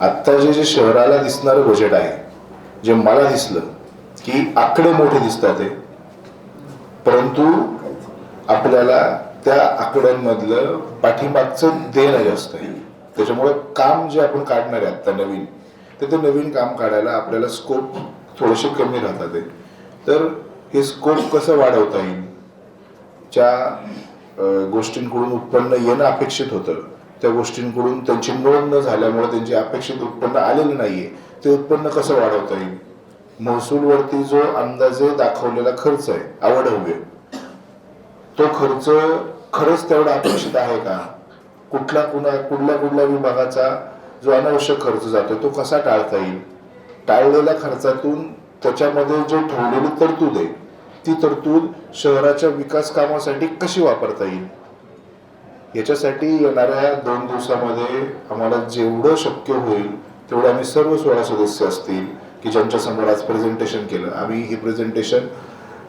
आत्ता जे शहराला दिसणारं बजेट आहे, जे मला दिसलं की आकडे मोठे दिसतात आहे, परंतु आपल्याला त्या आकड्यांमधलं पाठीमागचं देणं जास्त आहे. त्याच्यामुळे काम जे आपण काढणार आहे आत्ता नवीन, ते नवीन काम काढायला आपल्याला स्कोप थोडेसे कमी राहतात आहे. तर हे स्कोप कसं वाढवता येईल, ज्या गोष्टींकडून उत्पन्न येणं अपेक्षित होतं त्या गोष्टींकडून त्यांची नोंद न झाल्यामुळे त्यांचे अपेक्षित उत्पन्न आलेलं नाहीये, ते उत्पन्न कसं वाढवता येईल. महसूलवरती जो अंदाजे दाखवलेला खर्च आहे आवडव्य, तो खर्च खरंच तेवढा अपेक्षित आहे का. कुठल्या विभागाचा जो अनावश्यक खर्च जातो तो कसा टाळता येईल. टाळलेल्या खर्चातून त्याच्यामध्ये जो ठेवलेली तरतूद आहे, ती तरतूद शहराच्या विकास कामासाठी कशी वापरता येईल. याच्यासाठी येणाऱ्या 2 दिवसामध्ये आम्हाला जेवढं शक्य होईल तेवढं आम्ही सर्व 16 सदस्य असतील की ज्यांच्या समोर आज प्रेझेंटेशन केलं, आम्ही हे प्रेझेंटेशन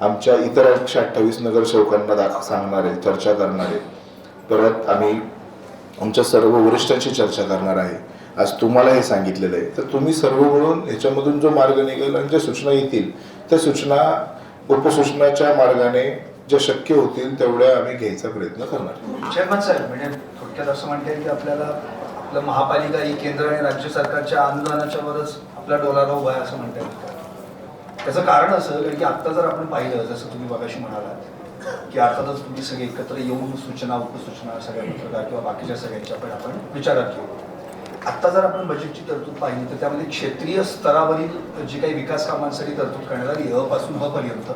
आमच्या इतर 128 नगरसेवकांना सांगणार आहे, चर्चा करणार आहे. परत आम्ही आमच्या सर्व वरिष्ठांशी चर्चा करणार आहे. आज तुम्हाला हे सांगितलेलं आहे, तर तुम्ही सर्व मिळून ह्याच्यामधून जो मार्ग निघेल आणि ज्या सूचना येतील त्या सूचना उपसूचनाच्या मार्गाने ज्या शक्य होतील तेवढ्या आम्ही घ्यायचा प्रयत्न करणार. चेअरमन साहेब, म्हणजे थोडक्यात असं म्हणता येईल की आपल्याला आपलं महापालिका ही केंद्र आणि राज्य सरकारच्या अनुदानाच्या वरच आपला डोलारा उभा आहे असं म्हणता येईल. त्याचं कारण असं कारण की आत्ता जर आपण पाहिलं, जसं तुम्ही बघाशी म्हणालात की अर्थातच तुम्ही सगळे एकत्र येऊन सूचना उपसूचना सगळ्या पत्रकार किंवा बाकीच्या सगळ्यांच्या पण आपण विचारात घेऊ. आत्ता जर आपण बजेटची तरतूद पाहिली तर त्यामध्ये क्षेत्रीय स्तरावरील जी काही विकास कामांसाठी तरतूद करण्यात आली अ पासून ब पर्यंत,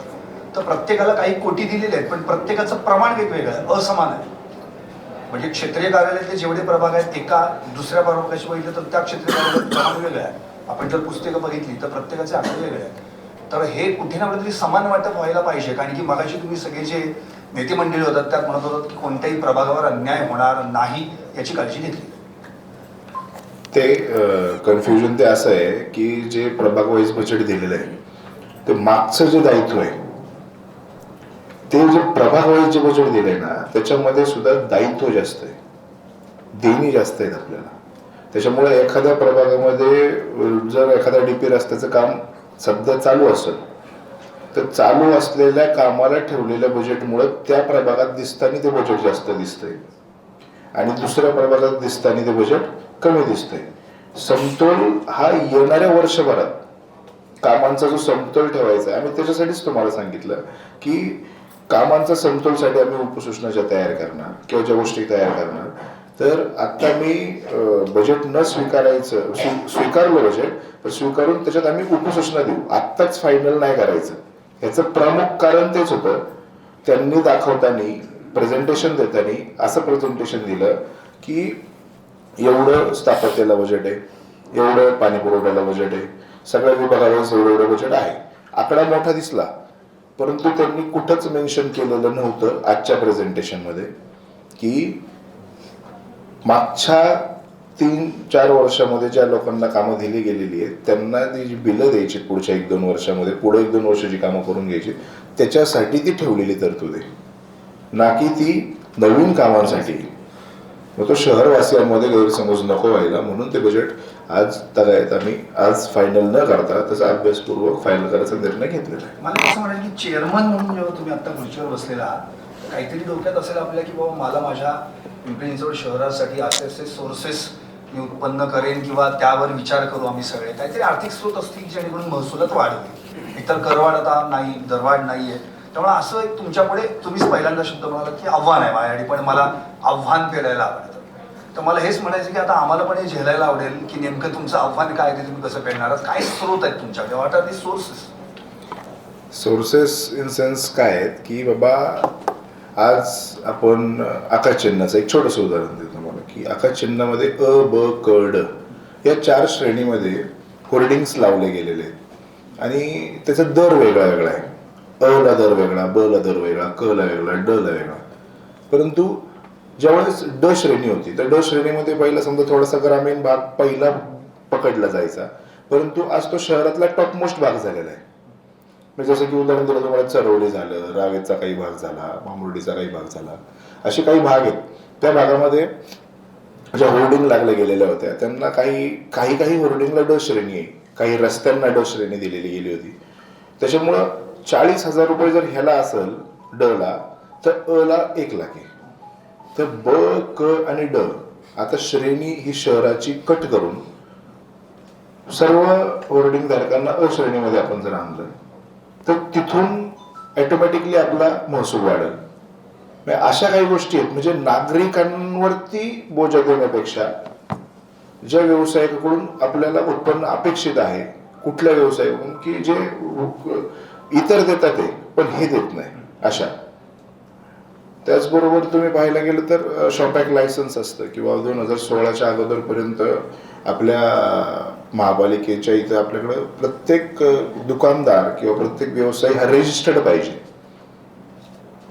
तर प्रत्येकाला काही कोटी दिलेले आहेत, पण प्रत्येकाचं प्रमाण वेगवेगळं आहे, असमान आहे. म्हणजे क्षेत्रीय कार्यालयातले जेवढे प्रभाग आहेत एका दुसऱ्या प्रभागाशी बघितलं तर त्या क्षेत्रीय कार्यालयात प्रमाण वेगळं आहे. आपण जर पुस्तकं बघितली तर प्रत्येकाचे आकडे वेगळे आहेत. तर हे कुठे ना कुठेतरी समान वाटप व्हायला पाहिजे. कारण की मगाशी तुम्ही सगळे जे नेते मंडळी होतात त्यात म्हणत होतात की कोणत्याही प्रभागावर अन्याय होणार नाही याची काळजी घेतली. ते कन्फ्युजन ते असं आहे की जे प्रभाग वाईज बजेट दिलेलं आहे ते मागचं जे दायित्व आहे, ते जे प्रभाग वाईज जे बजेट दिलंय ना त्याच्यामध्ये सुद्धा दायित्व जास्त आहे, देणी जास्त आहेत आपल्याला. त्याच्यामुळे एखाद्या प्रभागामध्ये जर एखादा डीपी रस्त्याचं काम सध्या चालू असेल तर चालू असलेल्या कामाला ठेवलेल्या बजेटमुळे त्या प्रभागात दिसताना ते बजेट जास्त दिसतंय आणि दुसऱ्या प्रभागात दिसताना ते बजेट कमी दिसतंय. समतोल हा येणाऱ्या वर्षभरात कामांचा जो समतोल ठेवायचा आहे, आम्ही त्याच्यासाठीच तुम्हाला सांगितलं की कामांचा समतोलसाठी आम्ही उपसूचना तयार करणार किंवा ज्या गोष्टी तयार करणार. तर आता मी बजेट न स्वीकारायचं, स्वीकारलं बजेट, पण स्वीकारून त्याच्यात आम्ही उपसूचना देऊ, आत्ताच फायनल नाही करायचं. ह्याचं प्रमुख कारण तेच होतं, त्यांनी दाखवताना प्रेझेंटेशन देताना असं प्रेझेंटेशन दिलं की एवढं स्थापत्याला बजेट आहे, एवढं पाणी पुरवठ्याला बजेट आहे, सगळ्या विभागाला एवढं बजेट आहे. आकडा मोठा दिसला, परंतु त्यांनी कुठंच मेन्शन केलेलं नव्हतं आजच्या प्रेझेंटेशनमध्ये की मागच्या 3-4 वर्षामध्ये ज्या लोकांना कामं दिली गेलेली आहेत त्यांना जी बिलं द्यायची पुढच्या 1-2 वर्षामध्ये, पुढे 1-2 वर्ष जी कामं करून घ्यायची त्याच्यासाठी ती ठेवलेली तरतूद आहे, ना की ती नवीन कामांसाठी. मग तो शहरवासियांमध्ये गैरसमज नको व्हायला म्हणून ते बजेट आज तगायत आम्ही आज फायनल न करता त्याचा अभ्यासपूर्वक फायनल करायचा निर्णय घेतलेला आहे. मला असं म्हणाल की चेअरमन म्हणून जेव्हा तुम्ही आता खुर्चीवर बसलेला आहात, काहीतरी डोक्यात असेल आपल्या की बाबा मला माझ्या पिंपरी चिंचवड शहरासाठी असे सोर्सेस मी उत्पन्न करेन किंवा त्यावर विचार करू आम्ही सगळे. काहीतरी आर्थिक स्रोत असतील जेणेकरून महसुलात वाढ होईल. इतर करवाढ आता नाही, दरवाढ नाही आहे. त्यामुळे असं एक तुमच्यापुढे तुम्हीच पहिल्यांदा शब्द म्हणाला की आव्हान आहे माझ्यासाठी, पण मला आव्हान पेलायला आवडतं. तर मला हेच म्हणायचं की आता आम्हाला पण हे झेलायला आवडेल की नेमकं तुमचं आव्हान काय, ते तुम्ही कसं पेलणार आहात, काय स्रोत आहेत तुमच्याकडे, what are the sources. Sources in sense काय आहेत की बाबा आज आपण आकाश चिन्हाचं एक छोटंसं उदाहरण देतो मला की आकाश चिन्हामध्ये अ ब क ड या 4 श्रेणीमध्ये होर्डिंग्स लावले गेलेले आहेत आणि त्याचा दर वेगळा वेगळा आहे. अ ला दर वेगळा, ब ला दर वेगळा, क ला वेगळा, ड ला वेगळा. परंतु ज्यावेळेस ड श्रेणी होती तर ड श्रेणीमध्ये पहिला समजा थोडासा ग्रामीण भाग पहिला पकडला जायचा, परंतु आज तो शहरातला टॉपमोस्ट भाग झालेला आहे. म्हणजे जसं की उदाहरण दिलं तुम्हाला, चरवली झालं, रावेतचा काही भाग झाला, मामुर्डीचा काही भाग झाला, असे काही भाग आहेत. त्या भागामध्ये ज्या होर्डिंग लागल्या गेलेल्या होत्या त्यांना काही होर्डिंगला ड श्रेणी आहे, काही रस्त्यांना ड श्रेणी दिलेली गेली होती. त्याच्यामुळं 40,000 रुपये जर ह्याला असेल ड ला, तर अ ला 1 लाख आहे. तर ब, क आणि ड आता श्रेणी ही शहराची कट करून सर्व होर्डिंग धारकांना अ श्रेणीमध्ये आपण जर आणलं तर तिथून ऑटोमॅटिकली आपला महसूल वाढेल. अशा काही गोष्टी आहेत. म्हणजे नागरिकांवरती बोजा देण्यापेक्षा ज्या व्यावसायिकाकडून आपल्याला उत्पन्न अपेक्षित आहे, कुठल्या व्यवसायाकडून की जे इतर देतात ते पण हे देत नाही अशा. त्याचबरोबर तुम्ही पाहायला गेलं तर शॉपॅक लायसन्स असतं किंवा 2016च्या अगोदरपर्यंत आपल्या महापालिकेच्या इथं आपल्याकडं प्रत्येक दुकानदार किंवा प्रत्येक व्यवसाय हा रजिस्टर्ड पाहिजे.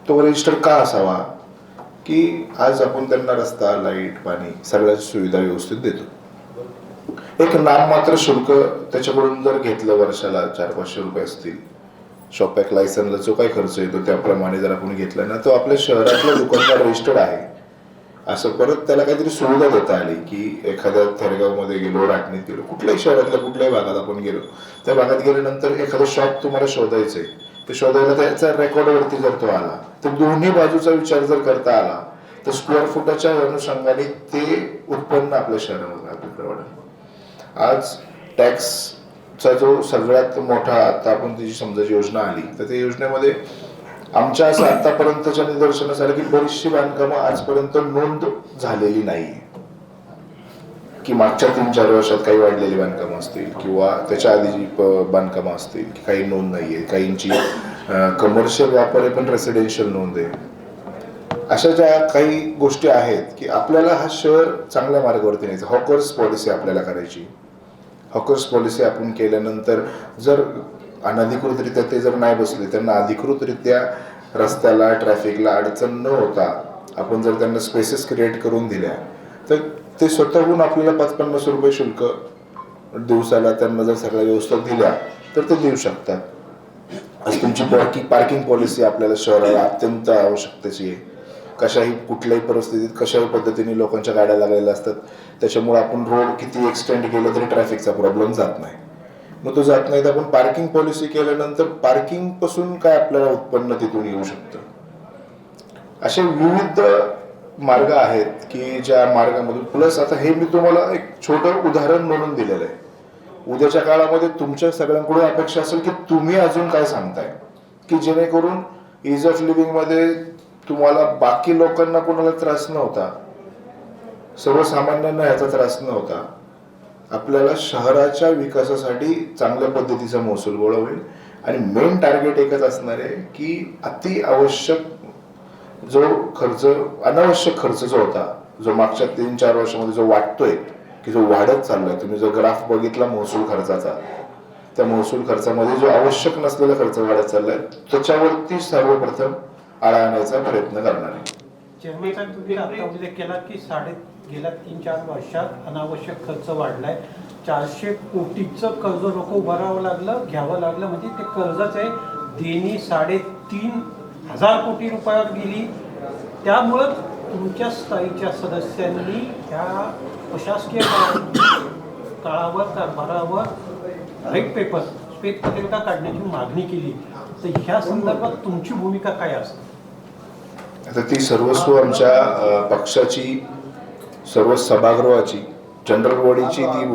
तो रजिस्टर का असावा की आज आपण त्यांना रस्ता, लाईट, पाणी सगळ्या सुविधा व्यवस्थित देतो. एक नाममात्र शुल्क त्याच्याकडून जर घेतलं वर्षाला 400-500 रुपये असतील, शॉपॅक लायसनला जो काही खर्च येतो त्याप्रमाणे जर आपण घेतला ना, तो आपल्या शहरातला दुकानदार रजिस्टर्ड आहे असं परत त्याला काहीतरी सुविधा देता आली की एखाद्या थेरगावमध्ये गेलो, राटणीत गेलो, कुठल्याही शहरातल्या कुठल्याही भागात आपण गेलो, त्या भागात गेल्यानंतर एखादं शॉप तुम्हाला शोधायचंय, ते शोधायला त्याच्या रेकॉर्डवरती जर तो आला तर दोन्ही बाजूचा विचार जर करता आला तर स्क्वेअर फुटाच्या अनुषंगाने ते उत्पन्न आपल्या शहरामध्ये आपल्याकडे वाढेल. आज टॅक्सचा जो सगळ्यात मोठा आता आपण त्याची समजायची योजना आली तर त्या योजनेमध्ये आमच्या असं आतापर्यंतच्या निदर्शनास आलं की बरीचशी बांधकामं आजपर्यंत नोंद झालेली नाही, की मागच्या 3-4 वर्षात काही वाढलेली बांधकामं असतील किंवा त्याच्या आधीची बांधकामं असतील की काही नोंद नाहीये, काहींची कमर्शियल वापर आहे पण रेसिडेन्शियल नोंद आहे. अशा ज्या काही गोष्टी आहेत की आपल्याला हा शहर चांगल्या मार्गावरती न्यायचा. हॉकर्स पॉलिसी आपल्याला करायची. हॉकर्स पॉलिसी आपण केल्यानंतर जर अनधिकृतरित्या ते जर नाही बसले, त्यांना अधिकृतरित्या रस्त्याला, ट्रॅफिकला अडचण न होता आपण जर त्यांना स्पेसेस क्रिएट करून दिल्या तर ते स्वतःहून आपल्याला 5-50 रुपये शुल्क दिवसाला त्यांना जर सगळ्या व्यवस्था दिल्या तर ते देऊ शकतात. आज तुमची पार्किंग पॉलिसी आपल्याला शहराला अत्यंत आवश्यकतेची आहे. कशाही कुठल्याही परिस्थितीत कशाही पद्धतीने लोकांच्या गाड्या लागलेल्या असतात, त्याच्यामुळे आपण रोड किती एक्सटेंड केलं तरी ट्रॅफिकचा प्रॉब्लेम जात नाही. मग तो जात नाही तर आपण पार्किंग पॉलिसी केल्यानंतर पार्किंग पासून काय आपल्याला उत्पन्न तिथून येऊ शकतं. असे विविध मार्ग आहेत की ज्या मार्गामधून प्लस आता हे मी तुम्हाला एक छोटं उदाहरण म्हणून दिलेलं आहे. उद्याच्या काळामध्ये तुमच्या सगळ्यांकडून अपेक्षा असेल की तुम्ही अजून काय सांगताय की जेणेकरून इज ऑफ लिव्हिंग मध्ये तुम्हाला बाकी लोकांना कोणाला त्रास नव्हता, सर्वसामान्यांना याचा त्रास नव्हता, आपल्याला शहराच्या विकासासाठी चांगल्या पद्धतीचा महसूल गोळा होईल. आणि मेन टार्गेट एकच असणार आहे की अति आवश्यक जो खर्च, अनावश्यक खर्च जो होता, जो मागच्या 3-4 वर्षामध्ये जो वाटतोय की जो वाढत चाललाय, तुम्ही जो ग्राफ बघितला महसूल खर्चाचा, त्या महसूल खर्चामध्ये जो आवश्यक नसलेला खर्च वाढत चाललाय त्याच्यावरती सर्वप्रथम आळा आणण्याचा प्रयत्न करणार आहे. चेअरमन साहेब, तुम्ही आता उल्लेख केला की गेल्या 3-4 वर्षात अनावश्यक खर्च वाढलाय. 400 कोटीचं कर्ज लोक उभारावं लागलं, घ्यावं लागलं. म्हणजे ते कर्जाचे देणी 3,500 कोटी रुपयावर गेली. त्यामुळं तुमच्या स्थायीच्या सदस्यांनी ह्या प्रशासकीय काळावर कारभारावर रेड पेपर, श्वेतपत्रिका काढण्याची मागणी केली. तर ह्या संदर्भात तुमची भूमिका काय असते? आता ती सर्वस्व आमच्या पक्षाची, सर्व सभागृहाची, जनरल बॉडीची ती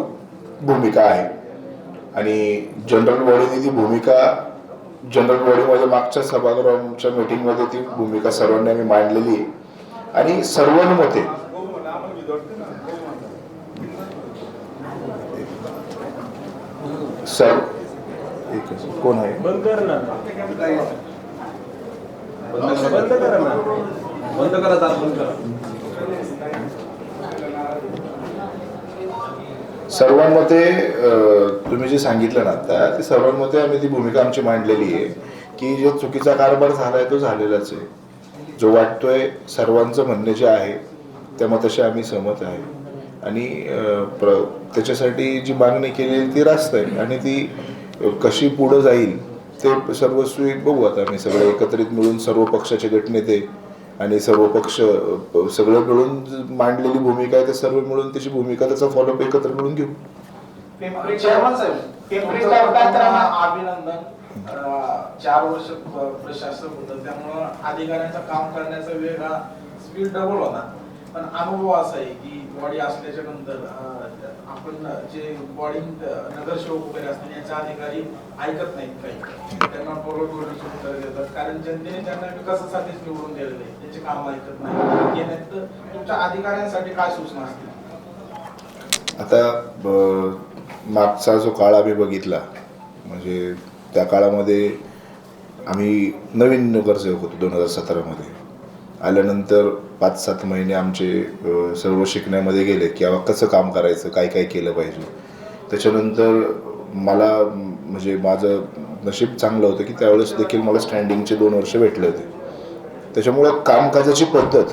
भूमिका आहे. आणि जनरल बॉडीने ती भूमिका, जनरल बॉडीमध्ये मागच्या सभागृहाच्या मीटिंगमध्ये ती भूमिका सर्वांनी आम्ही मांडलेली आहे. आणि सर्वानुमते सर कोण आहे बंद कर ना, बंद करा ना, बंद करा, बंद करा. सर्वांमध्ये तुम्ही जे सांगितलं ना आता, ते सर्वांमध्ये आम्ही ती भूमिका आमची मांडलेली आहे की जो चुकीचा कारभार झालाय तो झालेलाच आहे. जो वाटतोय सर्वांचं म्हणणे जे आहे त्या मताशी आम्ही सहमत आहे. आणि त्याच्यासाठी जी मागणी केलेली ती रास्त आहे आणि ती कशी पुढं जाईल ते सर्वस्वी बघू. आता आम्ही सगळे एकत्रित मिळून सर्व पक्षाचे गटनेते आणि सर्व पक्ष सगळं मिळून मांडलेली भूमिका आहे, ते सर्व मिळून त्याची भूमिका त्याचा फॉलोअप एकत्र मिळून घेऊ. चेअरमन साहेब, पिंपरी चौकात अभिनंदन. 4 वर्ष प्रशासक होतं, त्यामुळं अधिकाऱ्यांचं काम करण्याचा वेग हा स्पीड डबल होता. पण अनुभव असा आहे की बॉडी असल्याच्या नंतर आपण जे बॉडी नगरसेवक वगैरे असतात यांचे अधिकारी ऐकत नाहीत, काही त्यांना बरोबर उत्तर देतात, कारण जनतेने त्यांना विकासासाठीच निवडून दिलेले आहे, त्यांचे काम ऐकत नाही. तर तुमच्या अधिकाऱ्यांसाठी काय सूचना असतील? आता मागचा जो काळ आम्ही बघितला, म्हणजे त्या काळामध्ये आम्ही नवीन नगरसेवक होतो 2017 आल्यानंतर 5-7 महिने आमचे सर्व शिकण्यामध्ये गेले की कसं काम करायचं, काय काय केलं पाहिजे. त्याच्यानंतर मला म्हणजे माझं नशीब चांगलं होतं की त्यावेळेस देखील मला स्टँडिंगचे 2 वर्ष भेटले होते. त्याच्यामुळं कामकाजाची पद्धत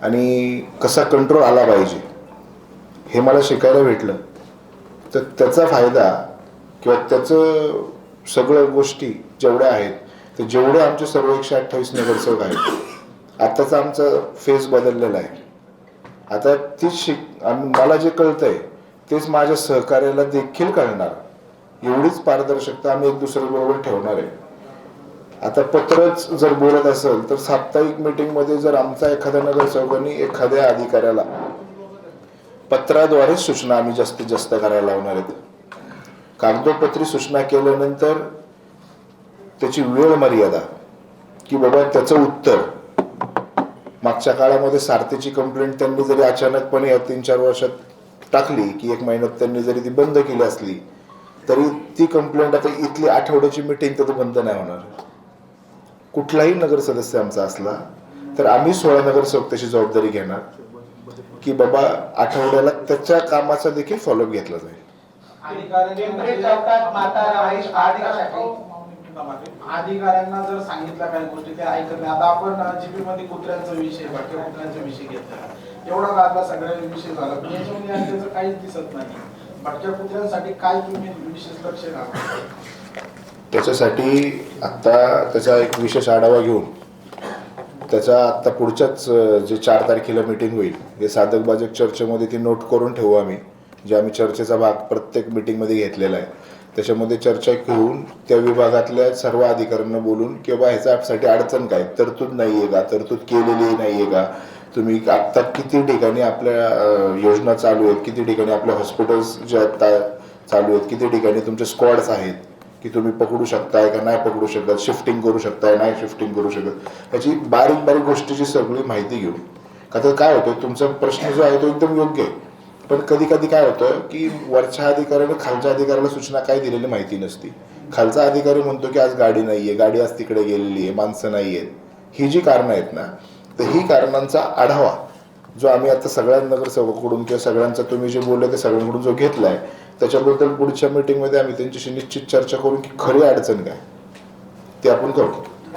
आणि कसा कंट्रोल आला पाहिजे हे मला शिकायला भेटलं. तर त्याचा फायदा किंवा त्याचं सगळ्या गोष्टी जेवढ्या आहेत ते जेवढे आमचे सर्व 128 नगरसेवक आहेत, आत्ताचा आमचा फेस बदललेला आहे. आता तीच आणि मला जे कळतंय तेच माझ्या सहकार्याला देखील कळणार, एवढीच पारदर्शकता आम्ही एक दुसऱ्याबरोबर ठेवणार आहे. आता पत्रच जर बोलत असेल तर साप्ताहिक मीटिंगमध्ये जर आमचा एखाद्या नगरसेवकांनी एखाद्या अधिकाऱ्याला पत्राद्वारे सूचना आम्ही जास्तीत जास्त करायला लावणार आहेत. कागदोपत्री सूचना केल्यानंतर त्याची वेळ मर्यादा की बाबा त्याचं उत्तर. मागच्या काळामध्ये सारथीची कंप्लेंट त्यांनी जरी अचानकपणे या 3-4 वर्षात टाकली की 1 महिन्यात त्यांनी जरी ती बंद केली असली तरी ती कंप्लेंट आता इथली आठवड्याची मीटिंग तर बंद नाही होणार. कुठलाही नगर सदस्य आमचा असला तर आम्ही 16 नगरसेवक त्याची जबाबदारी घेणार की बाबा आठवड्याला त्याच्या कामाचा देखील फॉलोअप घेतला जाईल. अधिकाऱ्यांना जर सांगितलं काही गोष्टी ते ऐकत नाही. आता आपण जीपी मध्ये कुत्र्यांचा विषय, भटक्या कुत्र्यांचा विषय घेतला, एवढा गाजला सगळ्या विषय झाला, पण याच्यामध्ये त्याचं काहीच दिसत नाही. भटक्या कुत्र्यांसाठी काय तुम्ही विशेष लक्ष घालता? त्याच्यासाठी आत्ता त्याचा एक विशेष आढावा घेऊन त्याचा आत्ता पुढच्याच जे 4 तारखेला मीटिंग होईल हे साधक बाधक चर्चेमध्ये ती नोट करून ठेवू आम्ही, जे आम्ही चर्चेचा भाग प्रत्येक मीटिंगमध्ये घेतलेला आहे. त्याच्यामध्ये चर्चा घेऊन त्या विभागातल्या सर्व अधिकाऱ्यांना बोलून की बाबा ह्याच्यासाठी अडचण काय, तरतूद नाही आहे का, तरतूद केलेली नाही आहे का, तुम्ही आत्ता किती ठिकाणी आपल्या योजना चालू आहेत, किती ठिकाणी आपल्या हॉस्पिटल्स जे आत्ता चालू आहेत, किती ठिकाणी तुमचे स्क्वॉड्स आहेत की तुम्ही पकडू शकताय का नाही पकडू शकत, शिफ्टिंग करू शकताय नाही शिफ्टिंग करू शकत, ह्याची बारीक बारीक गोष्टीची सगळी माहिती घेऊन. का तर काय होतं, तुमचा प्रश्न जो आहे तो एकदम योग्य आहे, पण कधी कधी काय होतं की वरच्या अधिकाऱ्याने खालच्या अधिकाऱ्याला सूचना काय दिलेली माहिती नसती. खालचा अधिकारी म्हणतो की आज गाडी नाही आहे, गाडी आज तिकडे गेलेली आहे, माणसं नाही आहेत. ही जी कारणं आहेत ना, तर ही कारणांचा आढावा जो आम्ही आता सगळ्या नगरसेवकाकडून किंवा सगळ्यांचा तुम्ही जे बोलले ते सगळ्यांकडून जो घेतला आहे, त्याच्याबद्दल पुढच्या मीटिंगमध्ये आम्ही त्यांच्याशी निश्चित चर्चा करू की खरी अडचण काय ते आपण करू.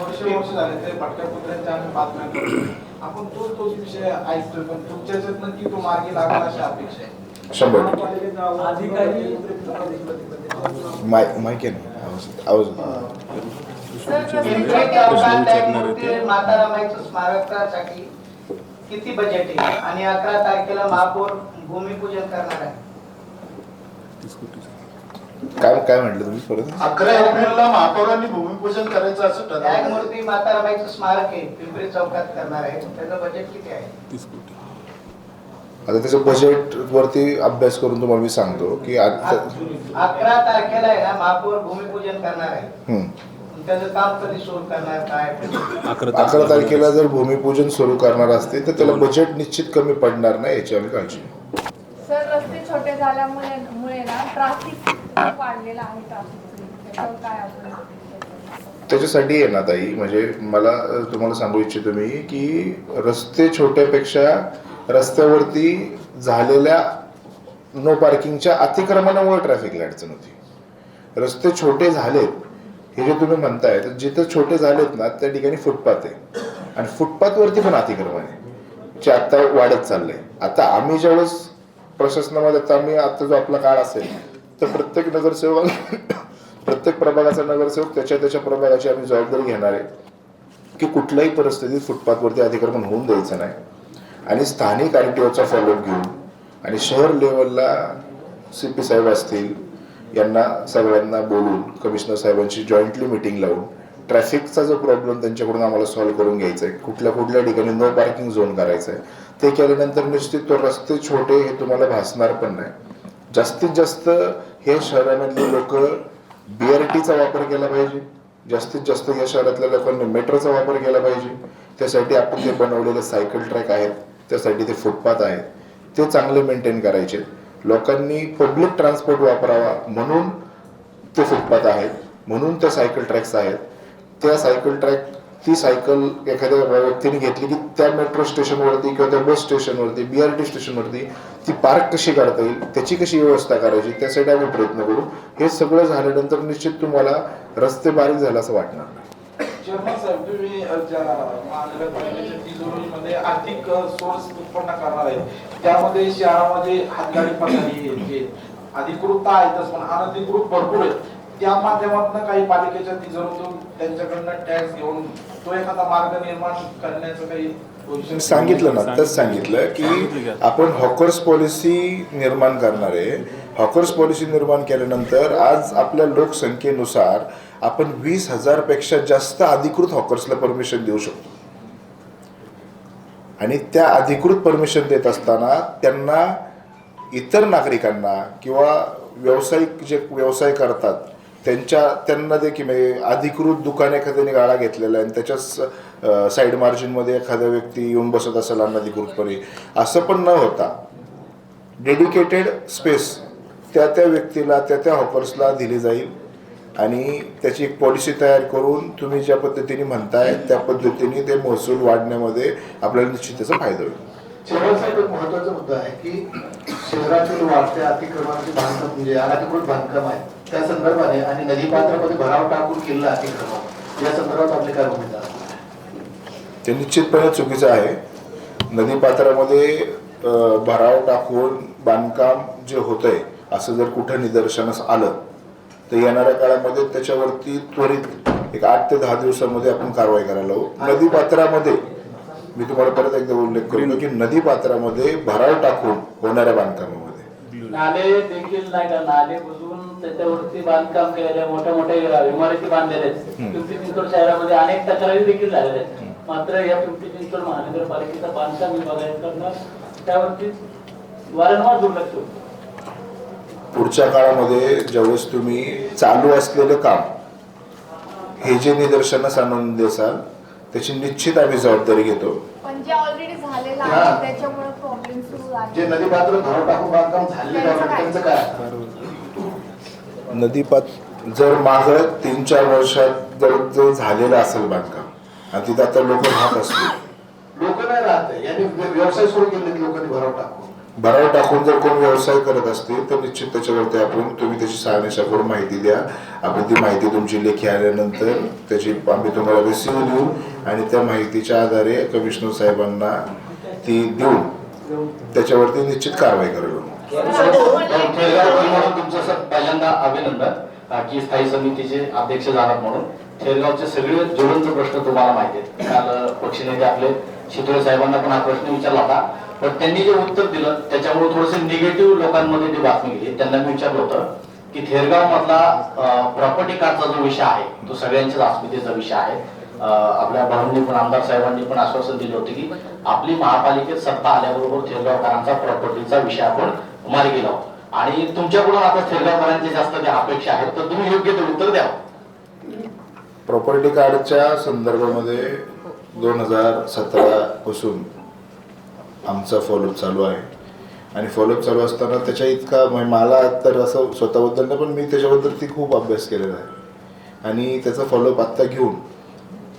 वर्ष झाले ते भटक्या कुत्र्यांच्या आम्ही बातम्या करतो, आपण तोच विषय ऐकतोय, पण तुमच्या याच्यात नक्की तो मार्गी लागला अशी अपेक्षा आहे. 100% अधिकारी माहिती आहे ना, आवाज माता रमाईचं स्मारकासाठी किती बजेट आहे आणि 11 तारखेला महापौर भूमिपूजन करणार आहे? काय म्हटलं तुम्ही परत? 11 एप्रिलला महापौरांनी भूमिपूजन करायचं असं ठरवलं. न्यायमूर्ती माता रमाईचं स्मारक आहे पिंपरी चौकात करणार आहे, त्याचं बजेट किती आहे? आता त्याचं बजेट वरती अभ्यास करून तुम्हाला मी सांगतो की 11 तारखेला आहे ना महापौर भूमिपूजन करणार आहे, त्याचं काम कधी सुरू करणार काय? 11 तारखेला जर भूमिपूजन सुरू करणार असते तर त्याला बजेट निश्चित कमी पडणार नाही याची आम्ही काळजी घेऊ. सर, रस्ते छोटे झाल्यामुळे ना ट्रॅफिक वाढलेलं आहे. त्याच्यावर काय आपण त्याच्यासाठी आहे ना ताई, म्हणजे मला तुम्हाला सांगू इच्छितो मी की रस्ते छोट्यापेक्षा रस्त्यावरती झालेल्या नो पार्किंगच्या अतिक्रमणामुळे ट्रॅफिकला अडचण होती. रस्ते छोटे झालेत हे जे तुम्ही म्हणताय, तर जिथे छोटे झालेत ना त्या ठिकाणी फुटपाथ आहे आणि फुटपाथवरती पण अतिक्रमण आहे जे आता वाढत चाललंय. आता आम्ही ज्यावेळेस प्रशासनामध्ये आता जो आपला काळ असेल तर प्रत्येक नगरसेवक प्रत्येक प्रभागाचा नगरसेवक त्याच्या प्रभागाची आम्ही जबाबदारी घेणार आहे की कुठल्याही परिस्थितीत फुटपाथवरती अतिक्रमण होऊन द्यायचं नाही आणि स्थानिक RTOचा फॉलोअप घेऊन आणि शहर लेवलला CP साहेब असतील यांना सगळ्यांना बोलून कमिशनर साहेबांची जॉईंटली मिटिंग लावून ट्रॅफिकचा जो प्रॉब्लेम त्यांच्याकडून आम्हाला सॉल्व्ह करून घ्यायचा आहे, कुठल्या कुठल्या ठिकाणी नो पार्किंग झोन करायचं आहे, ते केल्यानंतर निश्चित तो रस्ते छोटे हे तुम्हाला भासणार पण नाही. जास्तीत जास्त हे शहरामधले लोक BRTचा वापर केला पाहिजे, जास्तीत जास्त या शहरातल्या लोकांनी मेट्रोचा वापर केला पाहिजे. त्यासाठी आपण ते बनवलेले सायकल ट्रॅक आहेत, त्यासाठी ते फुटपाथ आहेत, ते चांगले मेंटेन करायचे. लोकांनी पब्लिक ट्रान्सपोर्ट वापरावा म्हणून ते फुटपाथ आहेत, म्हणून ते सायकल ट्रॅक्स आहेत. त्या सायकल ट्रॅक ती सायकल एखाद्या व्यक्तीने घेतली की त्या मेट्रो स्टेशनवरती किंवा त्या बस स्टेशनवरती BRT स्टेशनवरती ती पार्क कशी करता येईल, त्याची कशी व्यवस्था करायची, त्यासाठी आम्ही प्रयत्न करू. हे सगळं झाल्यानंतर निश्चित तुम्हाला रस्ते बारीक झाला असं वाटणार नाही. चेअरमन साहेब, तुम्ही ज्या महानगरपालिकेच्या तिजोरीमध्ये आर्थिक सोर्स उत्पन्न करणार आहे, त्यामध्ये शहरामध्ये हातगाडी पगारी जे अधिकृत आहेतच पण अनधिकृत भरपूर आहेत, त्या माध्यमातून काही पालिकेच्या तिजोरीतून त्यांच्याकडनं टॅक्स घेऊन तो एखादा मार्ग निर्माण करण्याचं काही सांगितलं ना, तसं सांगितलं की आपण हॉकर्स पॉलिसी निर्माण करणार आहे. हॉकर्स पॉलिसी निर्माण केल्यानंतर आज आपल्या लोकसंख्येनुसार आपण 20,000 पेक्षा जास्त अधिकृत हॉकर्सला परमिशन देऊ शकतो आणि त्या अधिकृत परमिशन देत असताना त्यांना इतर नागरिकांना किंवा व्यावसायिक जे व्यवसाय करतात त्यांना देखील अधिकृत दुकान एखाद्याने गाळा घेतलेला आहे आणि त्याच्या साईड मार्जिनमध्ये एखादा व्यक्ती येऊन बसत असेल अनधिकृतपणे, असं पण न होता डेडिकेटेड स्पेस त्या व्यक्तीला त्या हॉकर्सला दिली जाईल आणि त्याची एक पॉलिसी तयार करून तुम्ही ज्या पद्धतीने म्हणताय त्या पद्धतीने ते महसूल वाढण्यामध्ये आपल्याला निश्चित त्याचा फायदा होईल. साहेब, एक महत्वाचा मुद्दा आहे की शहरातील वाढत्या अतिक्रमणाचे बांधकाम म्हणजे अनधिकृत बांधकाम आहे त्या संदर्भाने आणि नदीपात्रामध्ये भराव टाकून केलेलं अतिक्रमण या संदर्भात आपली काय भूमिका आहे? ते निश्चितपणे चुकीचं आहे. नदीपात्रामध्ये भराव टाकून बांधकाम जे होतंय असं जर कुठं निदर्शनास आलं तर येणाऱ्या काळामध्ये त्याच्यावरती त्वरित एक 8 ते 10 दिवसामध्ये आपण कारवाई करायला हवं. नदीपात्रामध्ये मी तुम्हाला परत एकदा उल्लेख करतो की नदीपात्रामध्ये भराव टाकून होणाऱ्या बांधकामामध्ये नाले देखील नाही का, नाले बुजवून त्याच्यावरती बांधकाम केलेल्या मोठ्या मोठ्या इमारती बांधलेल्या आहेत. पिंपरी चिंचवड शहरामध्ये अनेक तक्रारी देखील झालेल्या आहेत. मात्र या पिंपरी चिंचवड महानगरपालिकेचा बांधकाम विभागाकडनं त्यावरती वारंवार दुर्लक्ष होतं. पुढच्या काळामध्ये ज्यावेळेस तुम्ही चालू असलेलं काम हे जे निदर्शनास आणून देसाल त्याची निश्चित आम्ही जबाबदारी घेतो. पण जे ऑलरेडी झालेलं आहे त्याच्यामुळे प्रॉब्लेम सुरू आहे. जे नदीपात्र भराव टाकून बांधकाम झालेलं आहे त्यांचं काय? नदीपात्र जर मागं 3-4 वर्षात जर झालेलं असेल बांधकाम आणि तिथं आता लोक राहत असतील, लोक नाही राहते यांनी व्यवसाय सुरू केले लोकांनी भराव टाकून जर कोण व्यवसाय करत असतील तर निश्चित त्याच्यावरती तुम्ही त्याची शहानिशा करून माहिती द्या. आपण ती माहिती तुमची लेखी आल्यानंतर त्याची आम्ही तुम्हाला रिसिव्ह देऊ आणि त्या माहितीच्या आधारे कमिशनर साहेबांना ती देऊन त्याच्यावरती निश्चित कारवाई करू. तुमचं पहिल्यांदा अभिनंदन की स्थायी समितीचे अध्यक्ष झालात म्हणून. थेरगावचे सगळे ज्वलंत प्रश्न तुम्हाला माहिती आहेत. काल पक्षनेते आपले शितोळे साहेबांना पण हा प्रश्न विचारला होता, पण त्यांनी जे उत्तर दिलं त्याच्यामुळे थोडस निगेटिव्ह लोकांमध्ये जी बातमी गेली. त्यांना मी विचारलं होतं की थेरगाव मधला प्रॉपर्टी कार्डचा जो विषय आहे तो सगळ्यांच्याच अस्मितेचा विषय आहे. आपल्या भाऊंनी पण आमदार साहेबांनी पण आश्वासन दिले होते की आपली महापालिकेत सत्ता आल्याबरोबर थेरगावकरांचा प्रॉपर्टीचा विषय आपण मार्गी लावू आणि तुमच्याकडून आता थेरगावकरांची जास्त ज्या अपेक्षा आहेत तर तुम्ही योग्य ते उत्तर द्या. प्रॉपर्टी कार्डच्या संदर्भामध्ये 2017 पासून आमचा फॉलोअप चालू आहे आणि फॉलोअप चालू असताना त्याच्या इतका मला तर असं स्वतःबद्दल नाही पण मी त्याच्याबद्दल ती खूप अभ्यास केलेला आहे आणि त्याचा फॉलोअप आत्ता घेऊन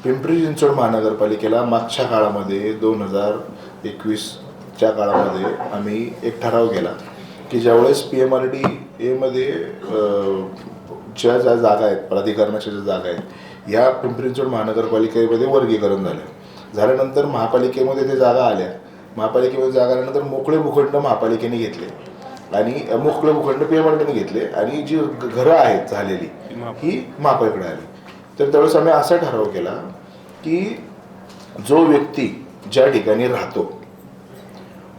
पिंपरी चिंचवड महानगरपालिकेला मागच्या काळामध्ये 2021च्या काळामध्ये आम्ही एक ठराव केला की ज्यावेळेस PMRDA मध्ये ज्या जागा आहेत प्राधिकरणाच्या ज्या जागा आहेत ह्या पिंपरी चिंचवड महानगरपालिकेमध्ये वर्गीकरण झाल्यानंतर महापालिकेमध्ये ते जागा आल्या. महापालिकेमध्ये जागा आल्यानंतर मोकळे भूखंड महापालिकेने घेतले आणि मोकळे भूखंड PMRDAने घेतले आणि जी घरं आहेत झालेली ही महापालिकेकडे आली. तर त्यावेळेस आम्ही असा ठराव केला की जो व्यक्ती ज्या ठिकाणी राहतो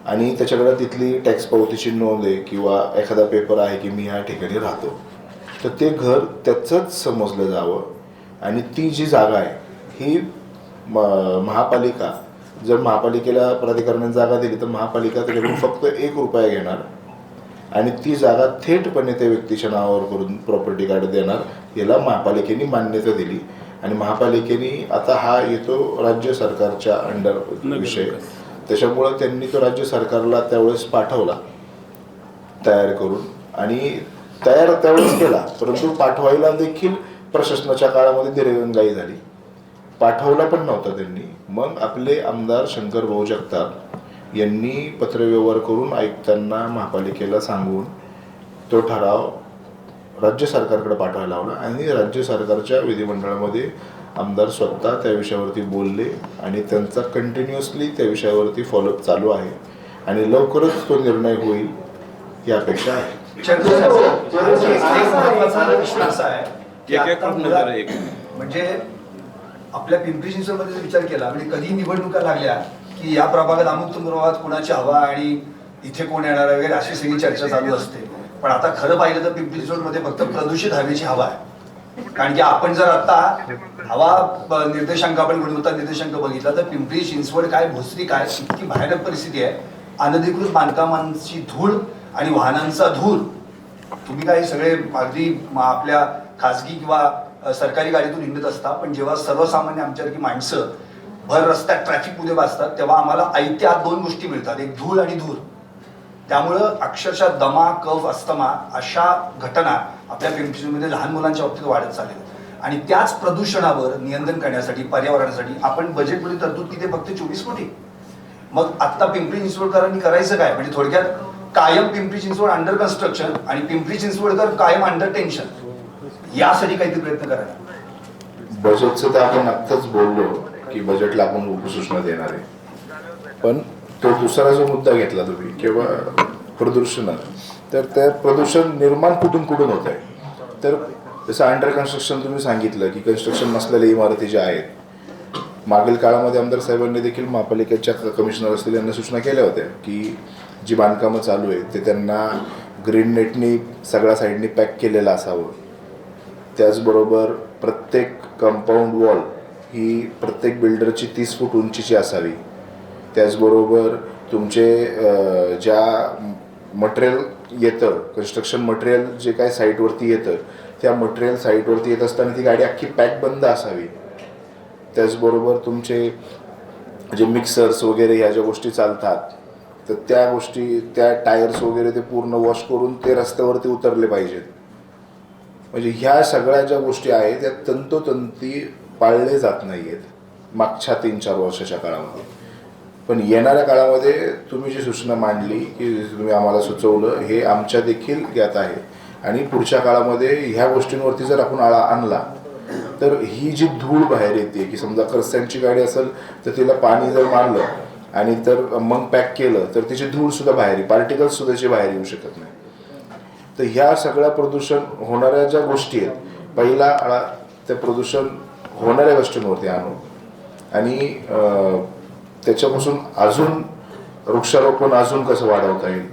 आणि त्याच्याकडे तिथली टॅक्स पावतीची नोंद आहे किंवा एखादा पेपर आहे की मी या ठिकाणी राहतो, तर ते घर त्याचंच समजलं जावं. आणि ती जी जागा आहे ही महापालिका, जर महापालिकेला प्राधिकरणाने जागा दिली तर महापालिका त्याच्याकडून फक्त ₹1 घेणार आणि ती जागा थेटपणे त्या व्यक्तीच्या नावावर करून प्रॉपर्टी कार्ड देणार. याला महापालिकेने मान्यता दिली आणि महापालिकेने आता हा येतो राज्य सरकारच्या अंडर विषय, त्याच्यामुळं त्यांनी तो राज्य सरकारला त्यावेळेस पाठवला तयार करून आणि तयार त्यावेळेस केला, परंतु पाठवायला देखील प्रशासनाच्या काळामध्ये दिरंगाई झाली. पाठवला पण नव्हता त्यांनी. मग आपले आमदार शंकर भाऊ जगताप यांनी पत्रव्यवहार करून आयुक्तांना महापालिकेला सांगून तो ठराव राज्य सरकारकडे पाठवायला लावला आणि राज्य सरकारच्या विधिमंडळामध्ये आमदार स्वतः त्या विषयावरती बोलले आणि त्यांचा कंटिन्युअसली त्या विषयावरती फॉलोअप चालू आहे आणि लवकरच तो निर्णय होईल ही अपेक्षा आहे. म्हणजे आपल्या पिंपरी चिंचवडमध्ये विचार केला म्हणजे कधी निवडणुका लागल्या की या प्रभागात अमुक प्रभागात कोणाची हवा आणि इथे कोण येणार वगैरे अशी सगळी चर्चा चालू असते. पण आता खरं पाहिलं तर पिंपरी चिंचवडमध्ये फक्त प्रदूषित हवेची हवा आहे. कारण की आपण जर आता हवा निर्देशांक आपण गुणवत्ता निर्देशांक बघितला तर पिंपरी चिंचवड काय भोसरी काय इतकी भयानक परिस्थिती आहे. अनधिकृत बांधकामांची धूळ आणि वाहनांचा धूर. तुम्ही काय सगळे अगदी आपल्या खासगी किंवा सरकारी गाडीतून हिंडत असता, पण जेव्हा सर्वसामान्य आमच्यासारखी माणसं भर रस्त्यात ट्रॅफिक मध्ये वाचतात तेव्हा आम्हाला ऐत्या 2 गोष्टी मिळतात, एक धूळ आणि धूर. त्यामुळं अक्षरशः दमा, कफ, अस्थमा अशा घटना आपल्या पिंपरी चिंचवडमध्ये लहान मुलांच्या बाबतीत वाढत चालल्या. आणि त्याच प्रदूषणावर नियंत्रण करण्यासाठी पर्यावरणासाठी आपण बजेटमध्ये तरतूद किती फक्त 24 कोटी. मग आता पिंपरी चिंचवडकरांनी करायचं काय? म्हणजे थोडक्यात कायम पिंपरी चिंचवड अंडर कन्स्ट्रक्शन आणि पिंपरी चिंचवडकर कायम अंडर टेन्शन, यासाठी काहीतरी प्रयत्न करायला. बजेटचं तर आपण आत्ताच बोललो की बजेटला आपण उपसूचना देणार आहे, पण तो दुसरा जो मुद्दा घेतला तुम्ही किंवा प्रदूषण, तर त्या प्रदूषण निर्माण कुठून कुठून होत आहे. तर जसं अंडर कन्स्ट्रक्शन तुम्ही सांगितलं की कन्स्ट्रक्शन नसलेल्या इमारती ज्या आहेत, मागील काळामध्ये आमदार साहेबांनी देखील महापालिकेच्या कमिशनर असतील यांना सूचना केल्या होत्या की जी बांधकामं चालू आहेत ते त्यांना ग्रीन नेटनी सगळ्या साईडनी पॅक केलेलं असावं. त्याचबरोबर प्रत्येक कंपाऊंड वॉल ही प्रत्येक बिल्डरची 30 फूट उंचीची असावी. त्याचबरोबर तुमचे ज्या मटेरियल येतं, कन्स्ट्रक्शन मटेरियल जे काय साईटवरती येतं, त्या मटेरियल साईटवरती येत असताना ती गाडी अख्खी पॅक बंद असावी. त्याचबरोबर तुमचे जे मिक्सर्स वगैरे ह्या ज्या गोष्टी चालतात तर त्या गोष्टी, त्या टायर्स वगैरे ते पूर्ण वॉश करून ते रस्त्यावरती उतरले पाहिजेत. म्हणजे ह्या सगळ्या ज्या गोष्टी आहेत त्या तंतोतंती पाळले जात नाही आहेत मागच्या 3-4 वर्षाच्या काळामध्ये. पण येणाऱ्या काळामध्ये तुम्ही जी सूचना मांडली की तुम्ही आम्हाला सुचवलं हे आमच्या देखील ज्ञात आहे आणि पुढच्या काळामध्ये ह्या गोष्टींवरती जर आपण आळा आणला तर ही जी धूळ बाहेर येते की समजा रस्त्यांची गाडी असेल तर तिला पाणी जर मारलं आणि तर मग पॅक केलं तर तिची धूळसुद्धा बाहेर, पार्टिकल्ससुद्धा बाहेर येऊ शकत नाही. तर ह्या सगळ्या प्रदूषण होणाऱ्या ज्या गोष्टी आहेत, पहिला आळा त्या प्रदूषण होणाऱ्या गोष्टींवरती आणू आणि त्याच्यापासून अजून वृक्षारोपण अजून कसं वाढवता येईल,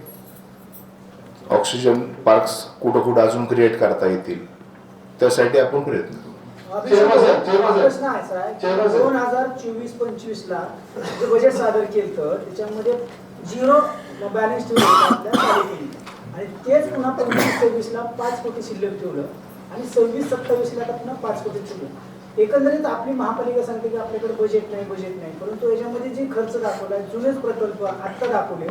ऑक्सिजन पार्क्स कुठं कुठं अजून क्रिएट करता येतील, त्यासाठी आपण प्रयत्न करू. प्रश्न आहे 2024-25 ला जे बजेट सादर केलं तर त्याच्यामध्ये 0 बॅलन्स ठेवलं आणि तेच पुन्हा 25-26 ला 5 कोटी शिल्लक ठेवलं आणि 26-27 ला पुन्हा 5 कोटी ठेवलं. एकंदरीत आपली महापालिका सांगते की आपल्याकडे बजेट नाही, परंतु याच्यामध्ये जे खर्च दाखवलाय जुनेच प्रकल्प आता दाखवले,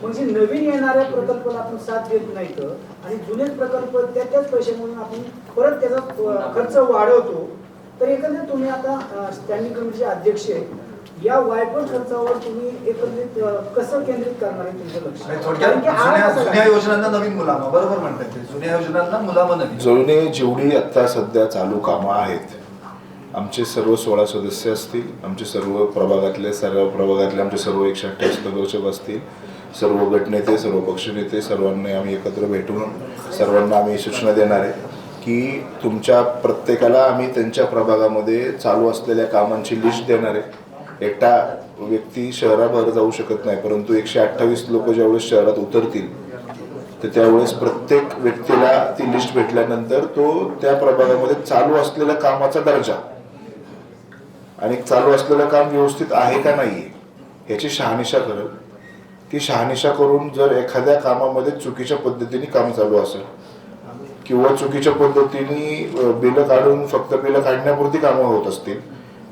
म्हणजे नवीन येणाऱ्या प्रकल्पाला आपण साथ देत नाही तर आणि जुनेच प्रकल्प त्याच पैसे म्हणून आपण परत त्याचा खर्च वाढवतो. तर एकंदरीत तुम्ही आता स्टँडिंग कमिटीचे अध्यक्ष आहे, या वायफळ खर्चावर तुम्ही एकंदरीत कसं केंद्रित करणार आहे तुमचं लक्ष? जुन्या योजनांना नवीन मुलामा, बरोबर म्हणतात ते, जुन्या योजनांना मुलामा नवीन. जुने जेवढी आता सध्या चालू कामं आहेत, आमचे सर्व 16 सदस्य असतील, आमचे सर्व प्रभागातले आमचे सर्व 128 नगरसेवक असतील, सर्व गटनेते, सर्व पक्षनेते, सर्वांना आम्ही एकत्र भेटून सर्वांना आम्ही सूचना देणार आहे की तुमच्या प्रत्येकाला आम्ही त्यांच्या प्रभागामध्ये चालू असलेल्या कामांची लिस्ट देणार आहे एकटा व्यक्ती शहराबाहेर जाऊ शकत नाही, परंतु 128 लोक ज्यावेळेस शहरात उतरतील तर त्यावेळेस प्रत्येक व्यक्तीला ती लिस्ट भेटल्यानंतर तो त्या प्रभागामध्ये चालू असलेल्या कामाचा दर्जा आणि चालू असलेलं काम व्यवस्थित आहे का नाही ह्याची शहानिशा करेल. ती शहानिशा करून जर एखाद्या कामामध्ये चुकीच्या पद्धतीने काम चालू असेल किंवा चुकीच्या पद्धतीने बिलं काढून फक्त बिलं काढण्यापुरती कामं होत असतील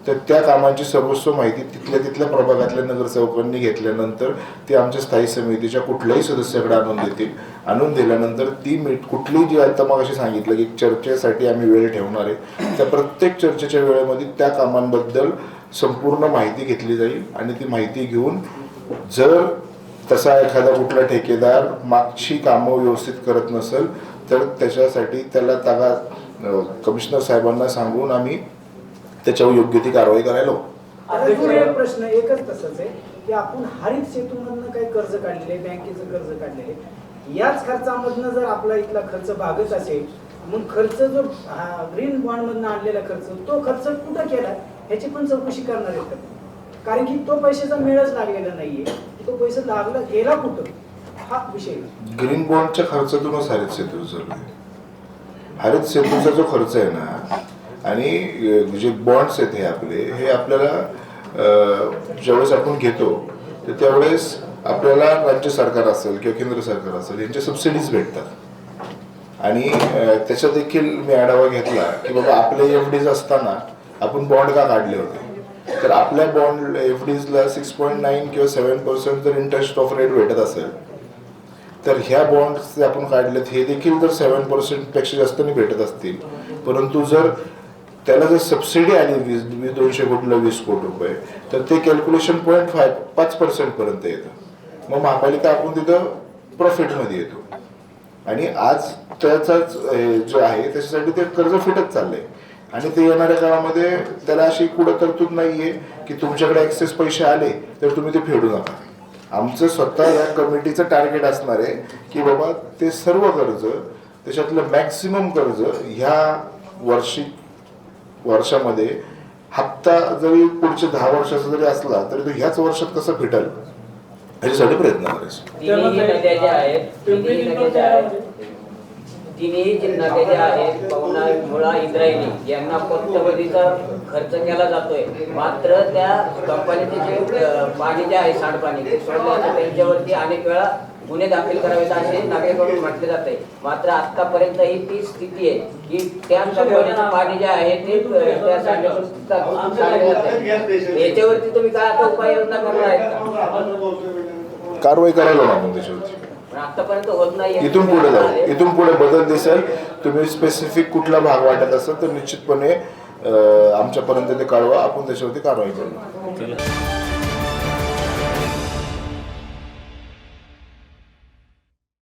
तर त्या कामांची सर्वस्व माहिती तिथल्या प्रभागातल्या नगरसेवकांनी घेतल्यानंतर ती आमच्या स्थायी समितीच्या कुठल्याही सदस्याकडे आणून देतील. आणून दिल्यानंतर ती कुठली जी आता मग अशी सांगितलं की चर्चेसाठी आम्ही वेळ ठेवणार आहे, त्या प्रत्येक चर्चेच्या वेळेमध्ये त्या कामांबद्दल संपूर्ण माहिती घेतली जाईल आणि ती माहिती घेऊन जर तसा एखादा कुठला ठेकेदार मागची कामं व्यवस्थित करत नसेल तर त्याच्यासाठी त्याला तागा कमिशनर साहेबांना सांगून आम्ही त्याच्यावर योग्य ती कारवाई करायला. अजून एक प्रश्न एकच तसंच आहे की आपण हरित सेतूमधनं काही कर्ज काढलेले, बँकेचं कर्ज काढलेले, याच खर्चामधनं जर आपला इथला खर्च भागत असेल मग खर्च जो ग्रीन बॉन्ड मधनं आणलेला खर्च तो खर्च कुठं केला ह्याची पण चौकशी करणार आहेत. कारण की तो पैशाचा मेळच लागलेला नाहीये, तो पैसा लागला गेला कुठं हा विषय. ग्रीन बॉन्डच्या खर्चातूनच हरित सेतू चालू आहे. हरित सेतूचा जो खर्च आहे ना आणि जे बॉन्ड्स आहेत हे आपले हे आपल्याला ज्यावेळेस आपण घेतो तर त्यावेळेस आपल्याला राज्य सरकार असेल किंवा केंद्र सरकार असेल यांच्या सबसिडीज भेटतात आणि त्याचा देखील मी आढावा घेतला की बाबा आपले एफडीज असताना आपण बॉन्ड का काढले होते तर आपल्या बॉन्ड एफडीजला 6.9 किंवा 7% जर इंटरेस्ट ऑफ रेट भेटत असेल तर ह्या बॉन्ड्स आपण काढलेत हे देखील जर 7% पेक्षा जास्त नाही भेटत असतील, परंतु जर त्याला जर सबसिडी आली 200 कोटीला 20 कोटी रुपये तर ते कॅल्क्युलेशन 0.5% पर्यंत येतं. मग महापालिका आपण तिथं प्रॉफिटमध्ये येतो आणि आज त्याचाच जे आहे त्याच्यासाठी ते कर्ज फिटत चाललंय आणि ते येणाऱ्या काळामध्ये त्याला अशी कुठं तरतूद नाहीये की तुमच्याकडे एक्सेस पैसे आले तर तुम्ही ते फेडू नका. आमचं स्वतः या कमिटीचं टार्गेट असणार आहे की बाबा ते सर्व कर्ज त्याच्यातलं मॅक्सिमम कर्ज ह्या वर्षामध्ये हप्ता जरी पुढचे 10 वर्षाचा जरी असला तरी तो ह्याच वर्षात कसं फिटेल ह्याच्यासाठी प्रयत्न करायचे. तिन्ही जी नद्या ज्या आहेत पवना, मुळा, इंद्रायणी यांना कोट्यवधीचा खर्च केला जातोय. मात्र त्या कंपनीचे जे पाणी जे आहे सांडपाणी सोडलं जातं त्यांच्यावरती अनेक वेळा गुन्हे दाखल करावेत असे नागरिकांकडून म्हटले जाते. मात्र आतापर्यंत ही ती स्थिती आहे की त्या कंपनीचं पाणी जे आहे ते त्या याच्यावरती तुम्ही काय आता उपाययोजना करणार आहेत का? कारवाई करायला लागून त्याच्यावरती आतापर्यंत होत नाही. इथून पुढे जाऊ, इथून पुढे बदल दिसेल. तुम्ही स्पेसिफिक कुठला भाग वाटत असेल तर निश्चितपणे आमच्यापर्यंत ते कळवा, आपण त्याच्यावरती कारवाई करू.